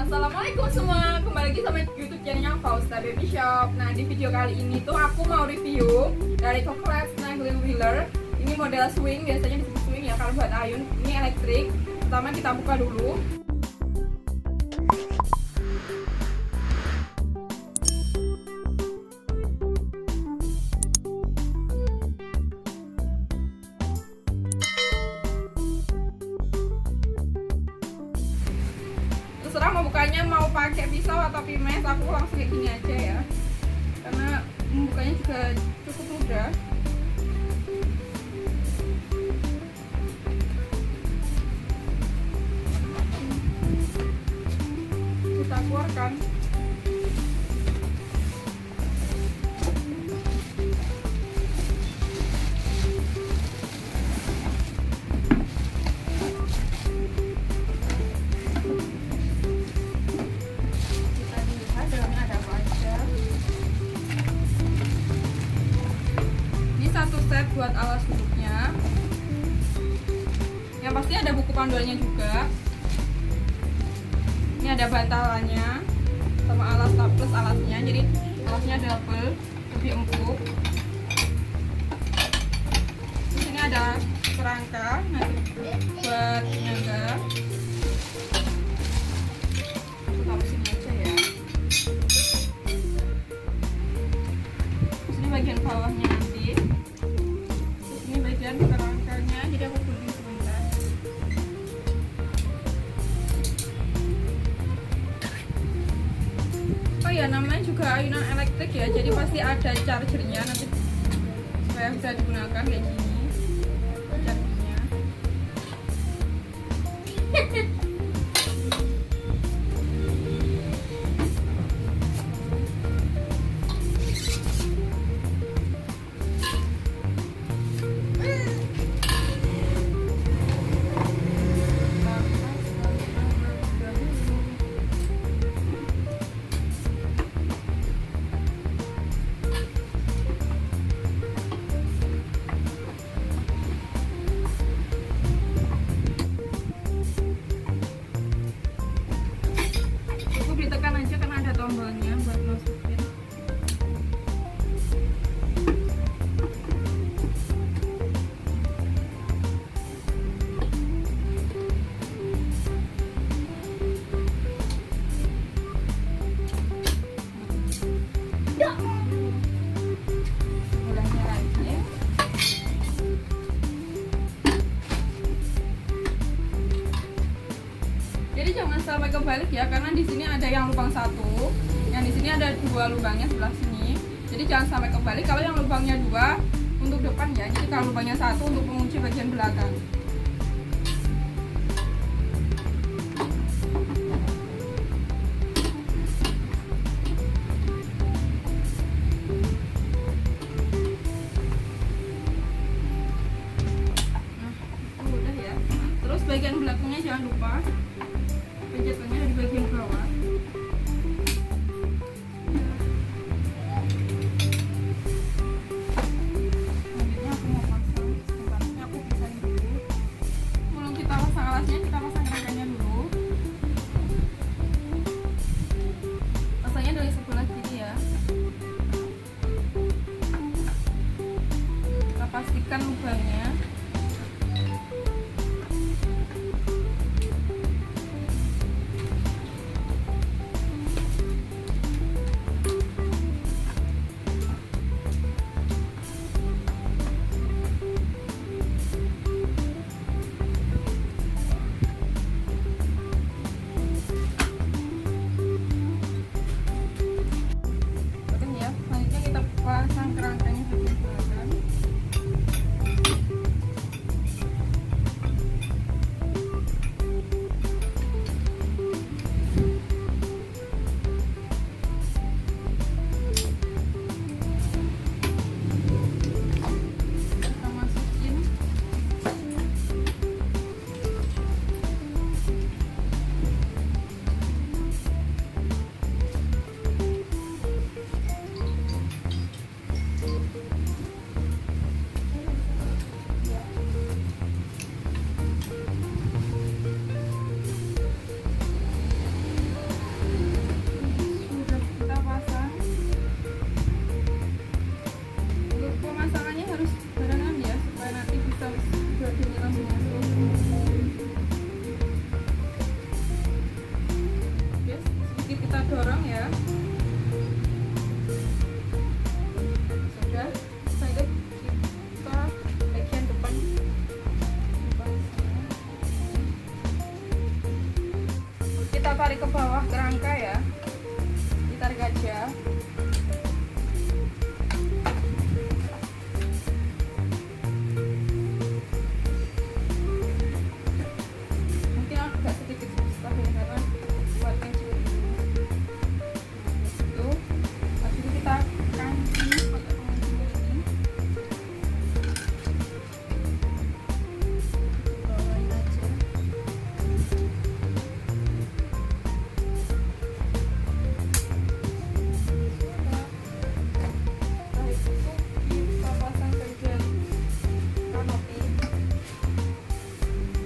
Assalamualaikum semua, kembali lagi sama YouTube channelnya Fausta Baby Shop. Nah, di video kali ini tuh aku mau review dari Coquelet Snuggling Wheeler. Ini model swing, biasanya disebut swing ya kalau buat ayun. Ini elektrik. Pertama kita buka dulu. Terserah mau bukanya mau pakai pisau atau pimes, aku langsung kayak gini aja ya, karena membukanya juga cukup mudah. Kita keluarkan. Satu set buat alas duduknya, yang pasti ada buku panduannya juga. Ini ada bantalannya sama alas plus alasnya, jadi alasnya double, lebih empuk. Di sini ada kerangka nanti buat nyangga. Taruh sini aja ya. Ini bagian bawahnya nanti. Dan kerangkanya, jadi aku gunting sebentar. Oh ya, namanya juga ayunan elektrik ya, jadi pasti ada chargernya nanti supaya bisa digunakan kayak gini chargernya. Ditekan aja karena ada tombolnya buat masukin. Mulanya lagi. Jadi jangan sampai kebalik ya, karena di sini ada yang lubang satu, yang di sini ada dua lubangnya sebelah sini. Jadi jangan sampai kebalik. Kalau yang lubangnya dua untuk depan ya, jadi kalau lubangnya satu untuk mengunci bagian belakang. Nah, udah ya. Terus bagian belakangnya jangan lupa pencetannya di bagian bawah. Selanjutnya aku mau pasang, sebentar aku pisahin dulu. Sebelum kita pasang alasnya, kita pasang kerangkanya dulu. Pasangnya dari sebelah kiri ya. Kita pastikan lubangnya. tarik ke bawah kerangka ya, ditarik aja. Mungkin agak sedikit susah ya karena buat kecil ini. Itu habis itu kita kancing pakai pengunci ini. Bawain aja.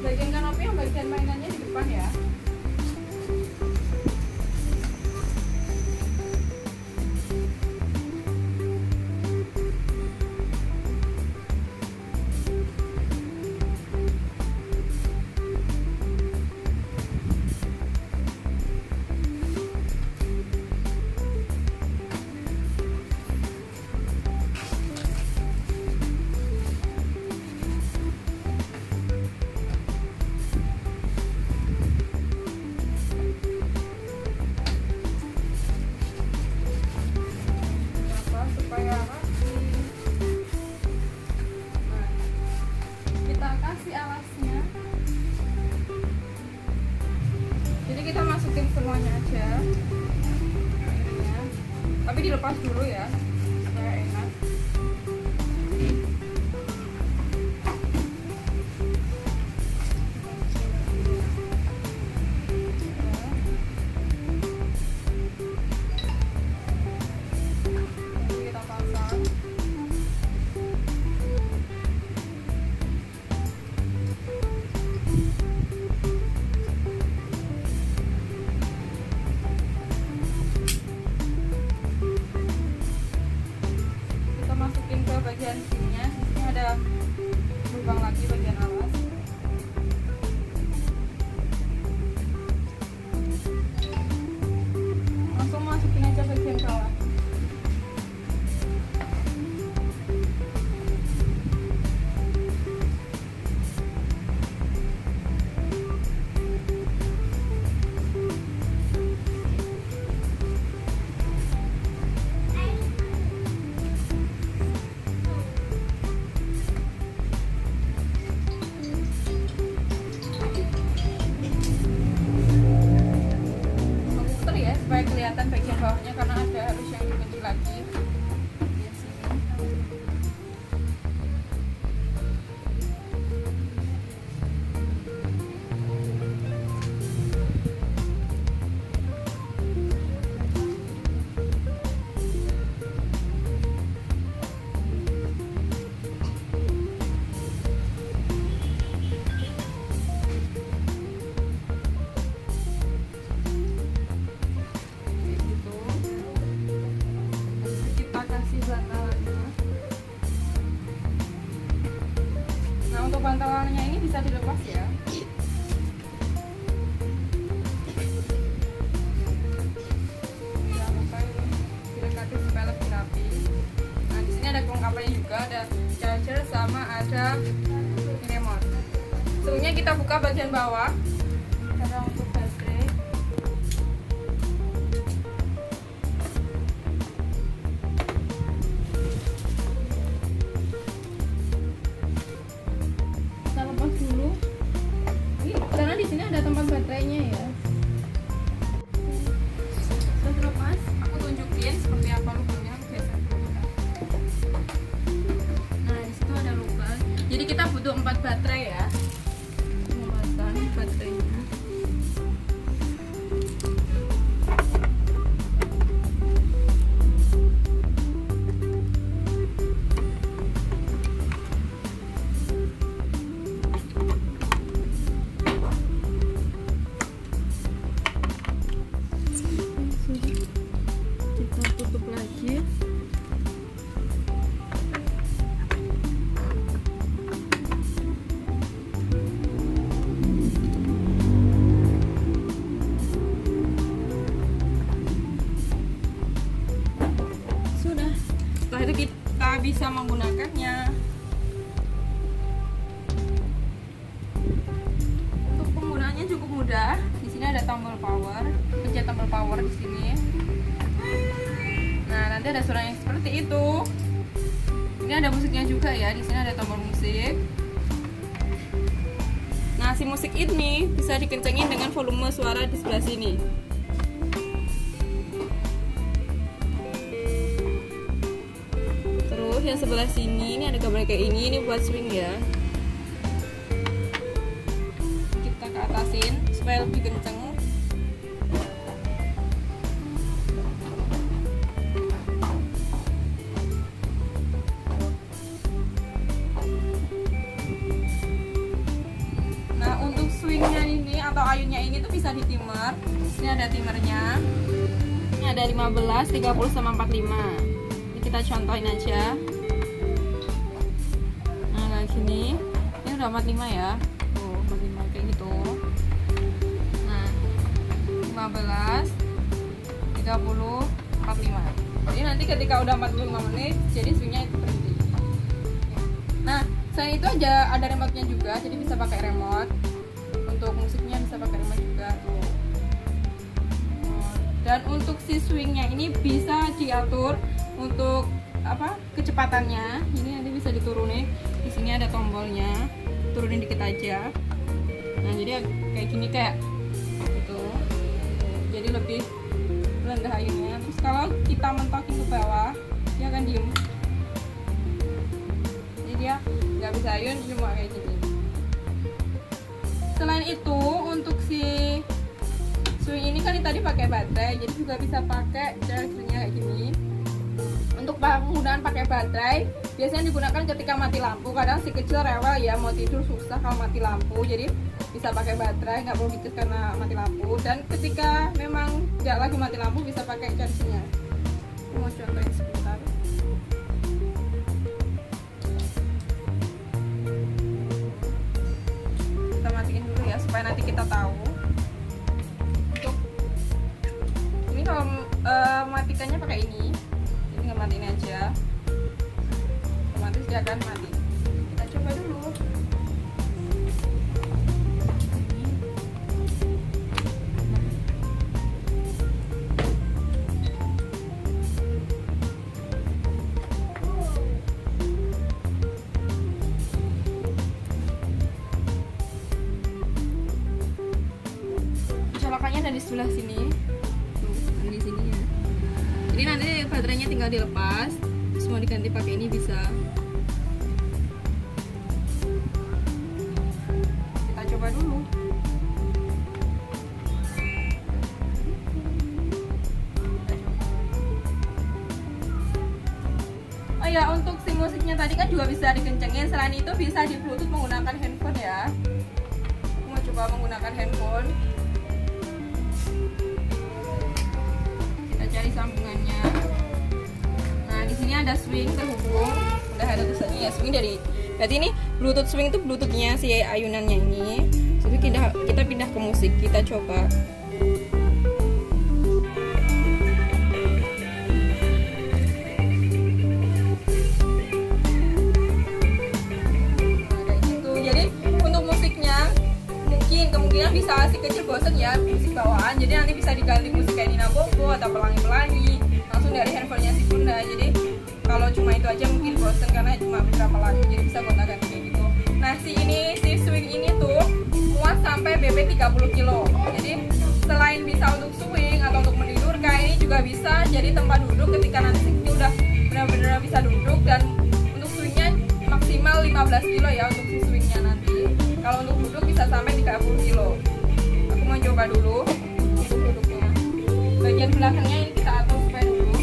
Bagian kanopi yang bagian mainannya di depan ya. Supaya rapi. Nah, kita kasih alasnya. Jadi kita masukin semuanya aja airnya. Tapi dilepas dulu ya supaya enak. Kita pasang. Kita masukin ke bagian sininya. Di sini ada lubang lagi bagian alas. Langsung masukin aja bagian bawah. Aku puter ya supaya kelihatan bagian bawahnya karena ada harus yang dikunci lagi. Di sini. Kayak gitu. Habis itu kita kasih bantalannya. Nah, untuk bantalannya ini bisa dilepas ya. Jangan lupa dilekati supaya lebih rapi. Nah, di sini ada kelengkapannya juga, ada charger sama ada remote. Sebelumnya kita buka bagian bawah. Karena untuk baterai. Kita lepas dulu. Ini karena di sini ada tempat baterainya ya. Sudah terlepas, aku tunjukin seperti apa lubangnya biasa. Nah, di situ ada lubang. Jadi kita butuh 4 baterai ya. Memasang baterainya. tombol power, pencet tombol power di sini. Nah, nanti ada suara yang seperti itu. Ini ada musiknya juga ya, di sini ada tombol musik. Nah, si musik ini bisa dikencengin dengan volume suara di sebelah sini. Terus yang sebelah sini ini ada gambar kayak ini buat swing ya. Kita ke atasin supaya lebih kenceng. Nah, untuk swingnya ini atau ayunnya ini tuh bisa di timer. Ini ada timernya. Ini ada 15, 30 sama 45. Ini kita contohin aja. Nah, kayak gini. Ini udah 45 ya. Tuh, 45 kayak gitu. Nah, 15, 30, 45. Jadi nanti ketika udah 45 menit, jadi swingnya itu berhenti. Nah, selain itu ada remote-nya juga, jadi bisa pakai remote. Untuk musiknya bisa pakai remote juga tuh. Dan untuk si swingnya ini bisa diatur untuk apa kecepatannya. Ini nanti bisa diturunin. Di sini ada tombolnya, turunin dikit aja. Nah, jadi kayak gini kayak gitu. Jadi lebih rendah ayunnya. Terus kalau kita mentokin ke bawah, dia akan diem. Jadi dia nggak bisa ayun, cuma kayak gini. Selain itu, untuk si swing ini kan tadi pakai baterai, jadi juga bisa pakai chargernya kayak gini. Untuk penggunaan pakai baterai biasanya digunakan ketika mati lampu. Kadang si kecil rewel ya, mau tidur susah kalau mati lampu, jadi bisa pakai baterai, nggak perlu dicas karena mati lampu. Dan ketika memang nggak lagi mati lampu bisa pakai chargernya. Aku mau contohin sebentar. Kita matiin dulu ya supaya nanti kita tahu. Untuk ini kalau matikannya pakai ini, jadi nggak matiin aja, otomatis dia akan mati. Kita coba dulu. Colokannya ada di sebelah sini. Tuh, di sini ya. Jadi nanti baterainya tinggal dilepas, semua diganti pakai ini bisa. Kita coba dulu. Oh ya, untuk si musiknya tadi kan juga bisa dikencengin. Selain itu bisa di Bluetooth menggunakan handphone ya. Aku mau coba menggunakan handphone. Cari sambungannya. Nah, di sini ada swing terhubung. Udah ada tulisannya ya, swing dari. Berarti ini Bluetooth swing itu Bluetoothnya si ayunannya ini. Jadi kita pindah ke musik, kita coba. Nah, kayak gitu. Jadi untuk musiknya kemungkinan bisa si kecil bosen ya musik bawaan, jadi nanti bisa diganti musik kayak Nina Bobo atau pelangi-pelangi langsung dari handphonenya si bunda. Jadi kalau cuma itu aja mungkin bosen karena cuma beberapa lagu, jadi bisa gonta-ganti kayak gitu. Nah, si swing ini tuh muat sampai BB 30 kilo. Jadi selain bisa untuk swing atau untuk menidurkan, ini juga bisa jadi tempat duduk ketika nanti si kecil udah benar-benar bisa duduk. Dan untuk swingnya maksimal 15 kilo ya untuk si swingnya nanti. Kalau untuk duduk bisa sampai 30 kilo. Aku mau coba dulu untuk duduknya. Bagian belakangnya ini kita atur supaya duduk.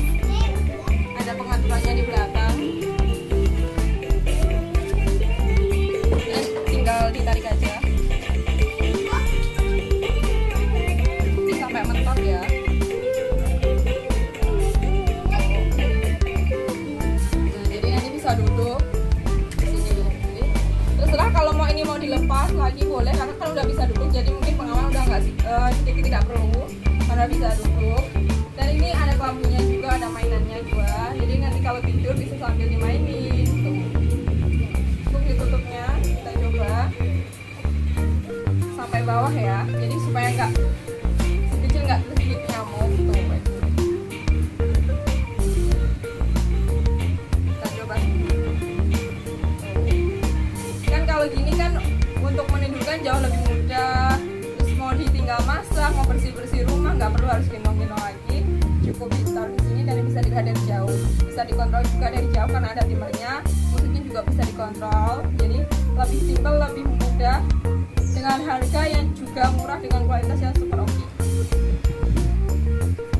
Ada pengaturannya di belakang. Dan tinggal ditarik aja. Ini sampai mentok ya. Nah, jadi nanti bisa duduk. Terserah kalau mau ini mau dilepas lagi boleh, karena kan udah bisa duduk, jadi mungkin pengawal udah nggak tidak perlu karena bisa duduk. Dan ini ada lampunya juga, ada mainannya juga, jadi nanti kalau tidur bisa sambil dimainin gitu. Untuk ditutupnya kita coba sampai bawah ya, jadi supaya nggak harus gendong-gendong lagi, cukup ditaruh di sini dan bisa dilihat dari jauh, bisa dikontrol juga dari jauh karena ada timernya, musiknya juga bisa dikontrol, jadi lebih simpel, lebih mudah dengan harga yang juga murah dengan kualitas yang super oke.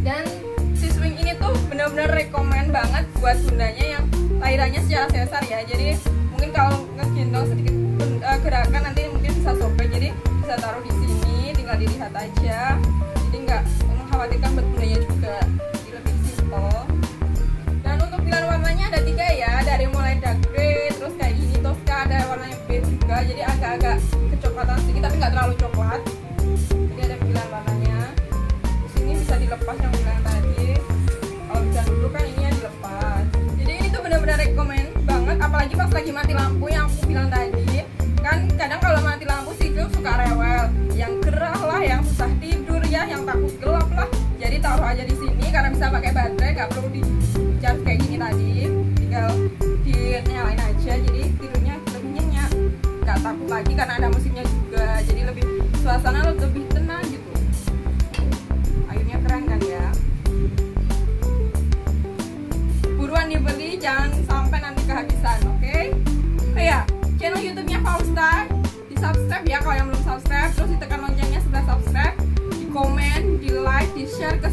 Dan si swing ini tuh benar-benar rekomen banget buat bundanya yang lahirannya secara sesar ya, jadi mungkin kalau ngegendong sedikit gerakan nanti mungkin bisa sobek, jadi bisa taruh di sini tinggal dilihat aja, jadi nggak mengkhawatirkan buat bundanya juga, jadi lebih simple. Dan untuk pilihan warnanya ada 3 ya, dari mulai dark gray, terus kayak gini Tosca, ada warnanya beige juga, jadi agak-agak kecoklatan sedikit tapi nggak terlalu coklat, jadi ada pilihan warnanya. Di sini bisa dilepas yang bilang tadi, kalau bisa dulu kan ini yang dilepas, jadi ini tuh benar-benar rekomen banget, apalagi pas lagi mati lampu yang aku bilang tadi kan, kadang kalau mati lampu sih itu suka rewel, yang gerah lah, yang susah tidur ya, yang takut gelap lah, jadi taruh aja di sini karena bisa pakai baterai, nggak perlu di charge kayak gini tadi, tinggal dinyalain aja, jadi tidurnya lebih nyenyak, nggak takut lagi karena ada musiknya juga, jadi lebih suasana lebih tenang gitu. Ayunnya keren kan ya, buruan dibeli, jangan sampai nanti kehabisan, oke? Oh ya, channel YouTube-nya Fausta, di subscribe ya kalau yang belum subscribe, terus ditekan loncengnya setelah subscribe, di komen, di like, di share ke